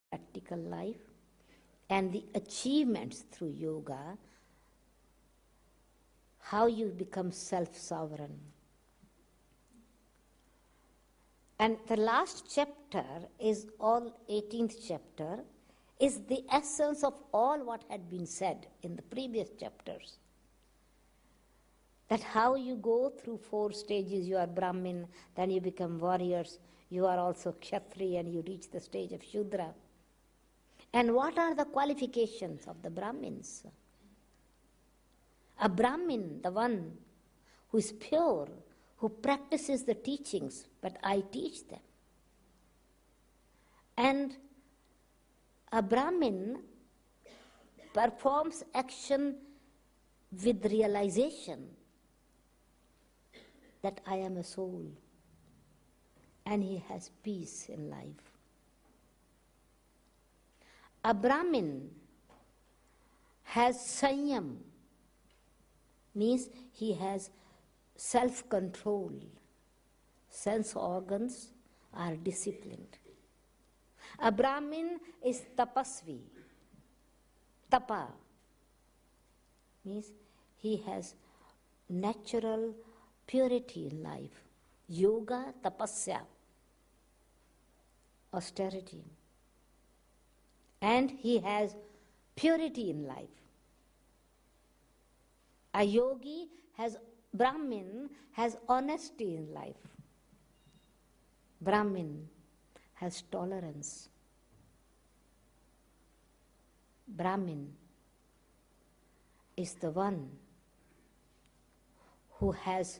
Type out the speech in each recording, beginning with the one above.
practical life and the achievements through yoga, how you become self-sovereign. And the last chapter is all 18th chapter, is the essence of all what had been said in the previous chapters. That how you go through 4 stages, you are Brahmin, then you become warriors, you are also Kshatriya, and you reach the stage of Shudra. And what are the qualifications of the Brahmins? A Brahmin, the one who is pure, who practices the teachings, but I teach them. And a Brahmin performs action with realization that I am a soul, and he has peace in life. A Brahmin has sanyam, means he has self-control. Sense organs are disciplined. A Brahmin is tapasvi. Tapa means he has natural purity in life. Yoga, tapasya, austerity. And he has purity in life. A yogi has, Brahmin has honesty in life. Brahmin has tolerance. Brahmin is the one who has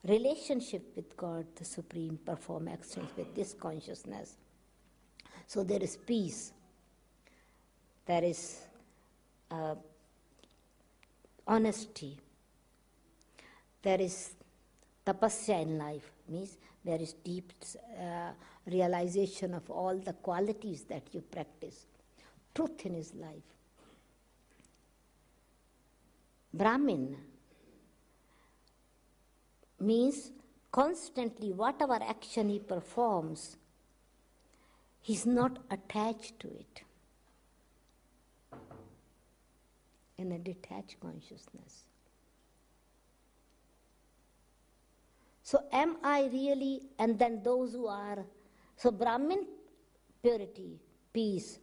relationship with God, the Supreme, perform actions with this consciousness. So there is peace. There is honesty. There is tapasya in life, means there is deep realization of all the qualities that you practice. Truth in his life. Brahmin means constantly whatever action he performs, he's not attached to it. In a detached consciousness. So am I really, and then those who are, so Brahmin, purity, peace,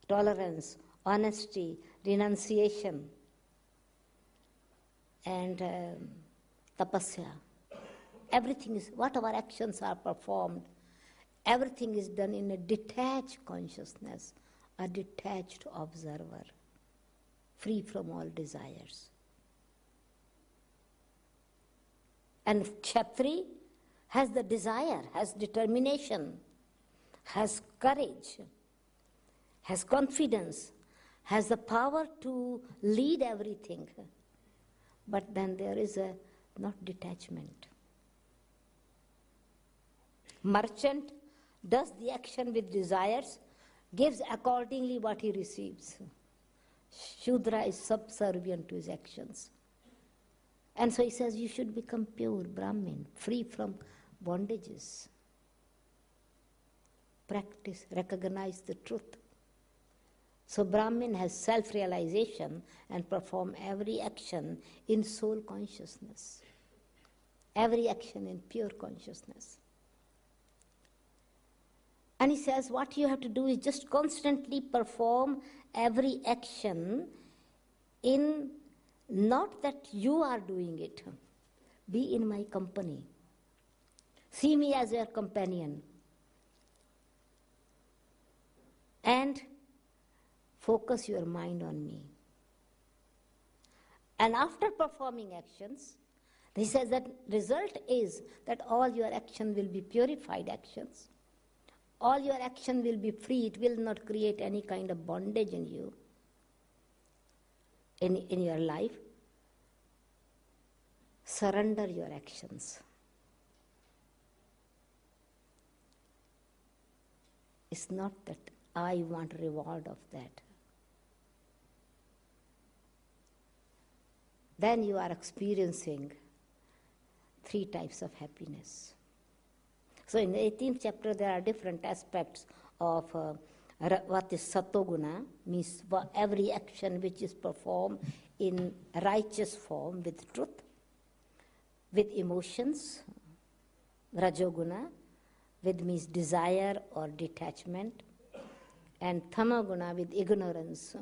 tolerance, honesty, renunciation, and tapasya. Everything is, whatever actions are performed, everything is done in a detached consciousness, a detached observer, free from all desires. And Kshatri has the desire, has determination, has courage, has confidence, has the power to lead everything. But then there is a not detachment. Merchant does the action with desires, gives accordingly what he receives. Shudra is subservient to his actions. And so he says you should become pure Brahmin, free from bondages. Practice, recognize the truth. So Brahmin has self-realization and perform every action in soul consciousness. Every action in pure consciousness. And he says what you have to do is just constantly perform every action in, not that you are doing it. Be in my company. See me as your companion. And focus your mind on me. And after performing actions, he says that result is that all your action will be purified actions. All your action will be free. It will not create any kind of bondage in you, in your life. Surrender your actions. It's not that I want reward of that. Then you are experiencing 3 types of happiness. So in the 18th chapter there are different aspects of What is satoguna means every action which is performed in righteous form with truth, with emotions. Rajoguna, with means desire or detachment. And tamaguna with ignorance,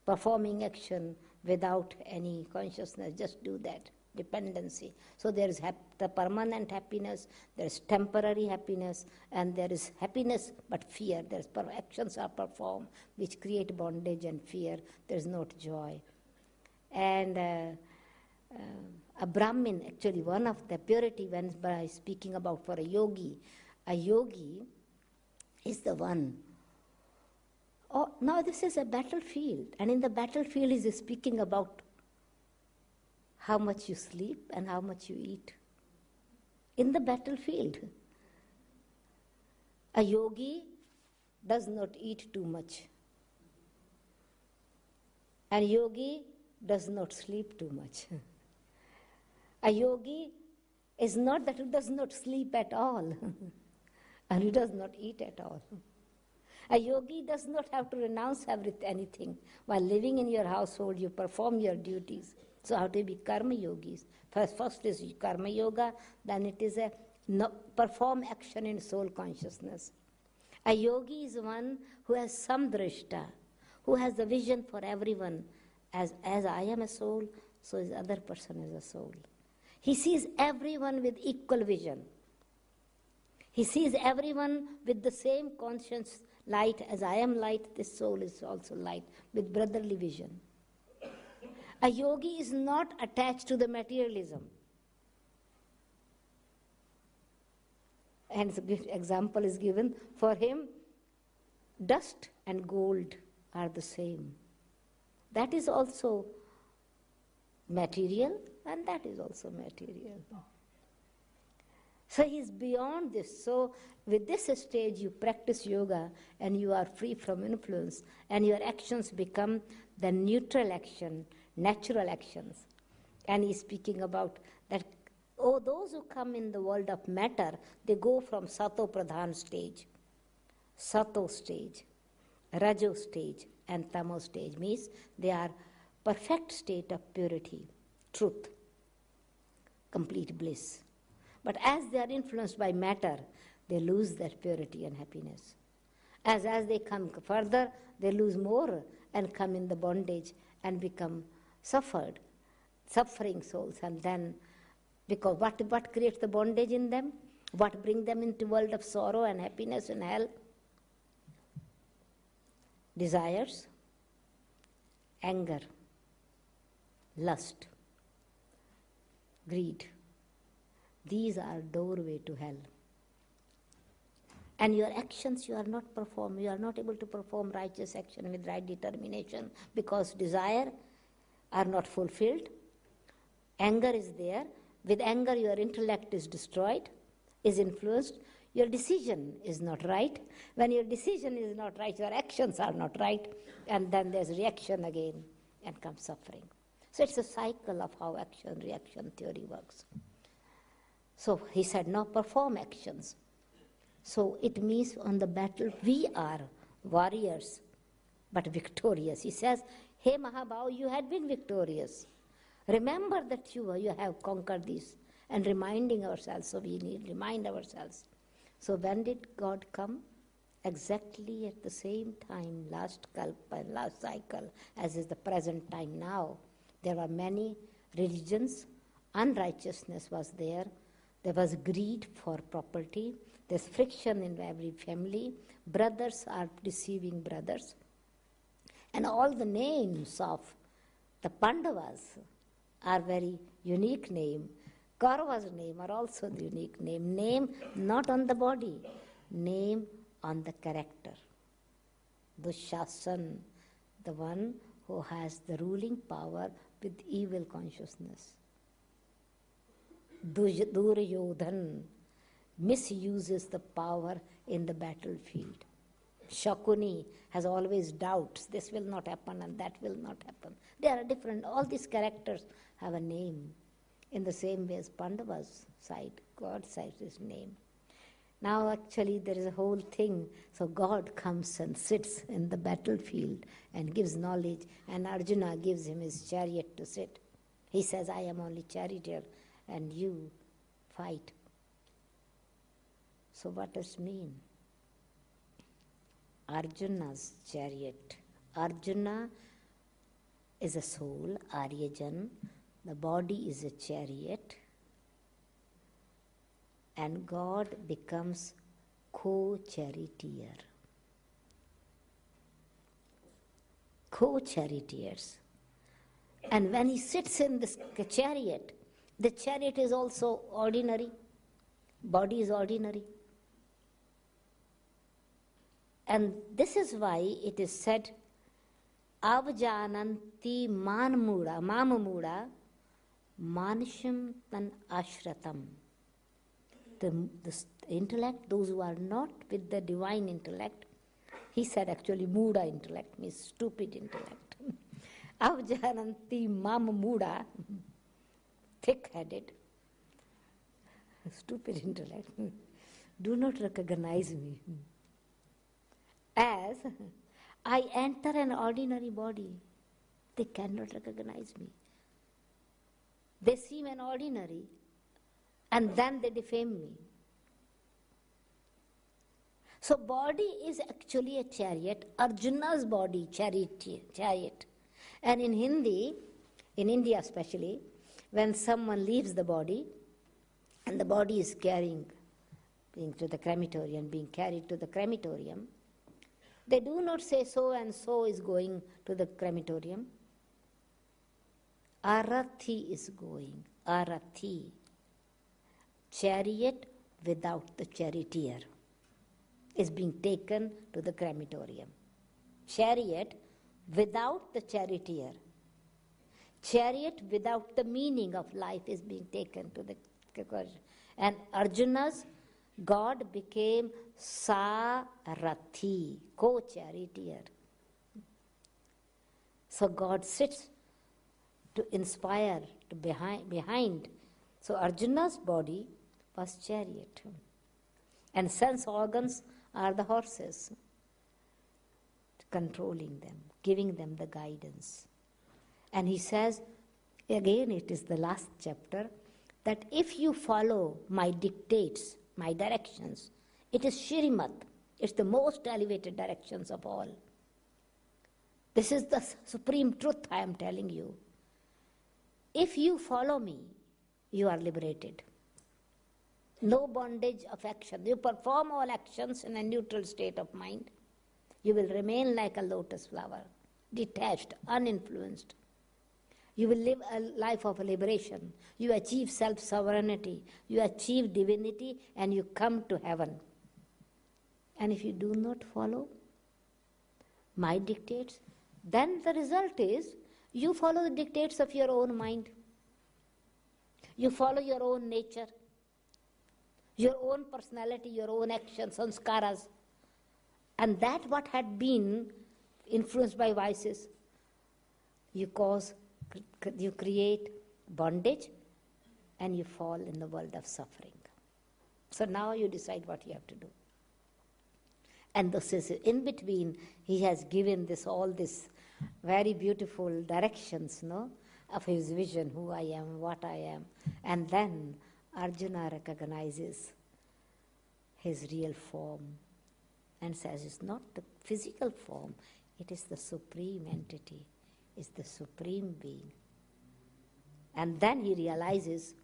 performing action without any consciousness, just do that, dependency. So there is the permanent happiness, there is temporary happiness, and there is happiness but fear. There's actions are performed which create bondage and fear. There is not joy. And a Brahmin, actually one of the purity when by speaking about for a yogi is the one. Oh, now this is a battlefield, and in the battlefield he is speaking about how much you sleep and how much you eat. In the battlefield, a yogi does not eat too much. And yogi does not sleep too much. A yogi is not that he does not sleep at all, and he does not eat at all. A yogi does not have to renounce anything. While living in your household, you perform your duties. So how to be karma yogis? First is karma yoga, then it is a perform action in soul consciousness. A yogi is one who has samdrishta, who has the vision for everyone. As I am a soul, so is other person is a soul. He sees everyone with equal vision. He sees everyone with the same conscience light. As I am light, this soul is also light, with brotherly vision. A yogi is not attached to the materialism. And a good example is given. For him, dust and gold are the same. That is also material, and that is also material. So he is beyond this. So with this stage, you practice yoga and you are free from influence, and your actions become the neutral action, natural actions. And he's speaking about that, those who come in the world of matter, they go from sato pradhan stage, sato stage, rajo stage, and tamo stage. Means they are perfect state of purity, truth, complete bliss. But as they are influenced by matter, they lose that purity and happiness. As they come further, they lose more and come in the bondage and become suffering souls. And then, because what creates the bondage in them? What brings them into world of sorrow and happiness and hell? Desires, anger, lust, greed. These are doorway to hell. And your actions you are not able to perform righteous action with right determination because desire are not fulfilled. Anger is there. With anger your intellect is destroyed, is influenced. Your decision is not right. When your decision is not right, your actions are not right. And then there's reaction again and comes suffering. So it's a cycle of how action-reaction theory works. So he said, now perform actions. So it means on the battle, we are warriors, but victorious. He says, hey Mahabhav, you had been victorious. Remember that you have conquered this, and reminding ourselves, so we need to remind ourselves. So when did God come? Exactly at the same time, last cycle, as is the present time now. There were many religions, unrighteousness was there. There was greed for property. There's friction in every family. Brothers are deceiving brothers. And all the names of the Pandavas are very unique name. Kaurava's name are also the unique name. Name not on the body, name on the character. Dushasan, the one who has the ruling power with evil consciousness. Duryodhan misuses the power in the battlefield. Shakuni has always doubts. This will not happen and that will not happen. They are different. All these characters have a name. In the same way as Pandava's side, God's side is name. Now actually there is a whole thing. So God comes and sits in the battlefield and gives knowledge, and Arjuna gives him his chariot to sit. He says, I am only charioteer and you fight. So what does it mean? Arjuna's chariot. Arjuna is a soul, Aryajan. The body is a chariot. And God becomes co-charioteer. Co-charioteers. And when he sits in this chariot, the chariot is also ordinary. Body is ordinary. And this is why it is said, Avjananti manmuda, mamamuda, manisham tan ashratam. The intellect, those who are not with the divine intellect, he said actually muda intellect means stupid intellect. Avjananti mamamuda, thick-headed, stupid intellect, do not recognize me. As I enter an ordinary body, they cannot recognize me. They seem an ordinary, and then they defame me. So body is actually a chariot, Arjuna's body, chariot. And in Hindi, in India especially, when someone leaves the body, and the body is being to the crematorium, being carried to the crematorium, they do not say so and so is going to the crematorium. Arathi is going. Arathi. Chariot without the charioteer is being taken to the crematorium. Chariot without the charioteer. Chariot without the meaning of life is being taken to the crematorium. And Arjuna's God became Sarathi, co-charioteer. So God sits to inspire, to behind. So Arjuna's body was chariot. And sense organs are the horses, controlling them, giving them the guidance. And he says, again it is the last chapter, that if you follow my dictates, my directions, it is Shrimat. It's the most elevated directions of all. This is the supreme truth I am telling you. If you follow me, you are liberated. No bondage of action. You perform all actions in a neutral state of mind. You will remain like a lotus flower, detached, uninfluenced. You will live a life of liberation. You achieve self-sovereignty. You achieve divinity and you come to heaven. And if you do not follow my dictates, then the result is you follow the dictates of your own mind. You follow your own nature, your own personality, your own actions, sanskaras. And that what had been influenced by vices, you create bondage and you fall in the world of suffering. So now you decide what you have to do. And this is in between, he has given all this very beautiful directions, of his vision, who I am, what I am. And then Arjuna recognizes his real form and says it's not the physical form, it is the supreme entity, it's the supreme being. And then he realizes,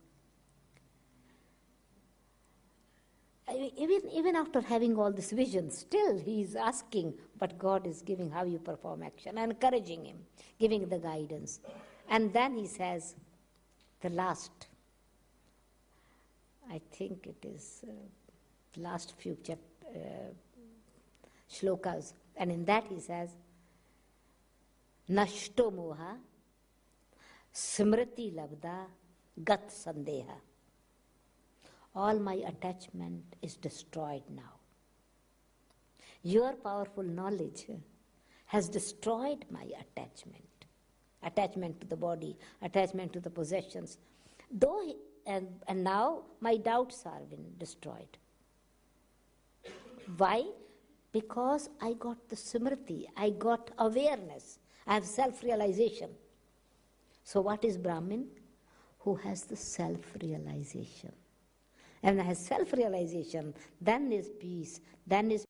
even after having all this vision, still he is asking, but God is giving how you perform action, encouraging him, giving the guidance. And then he says, the last, I think it is last few shlokas, and in that he says, Nashto moha, smriti labda, gat sandeha. All my attachment is destroyed now. Your powerful knowledge has destroyed my attachment. Attachment to the body, attachment to the possessions. And now my doubts are been destroyed. Why? Because I got the smriti, I got awareness, I have self-realization. So what is Brahmin? Who has the self-realization. And when I have self-realization, then is peace, then is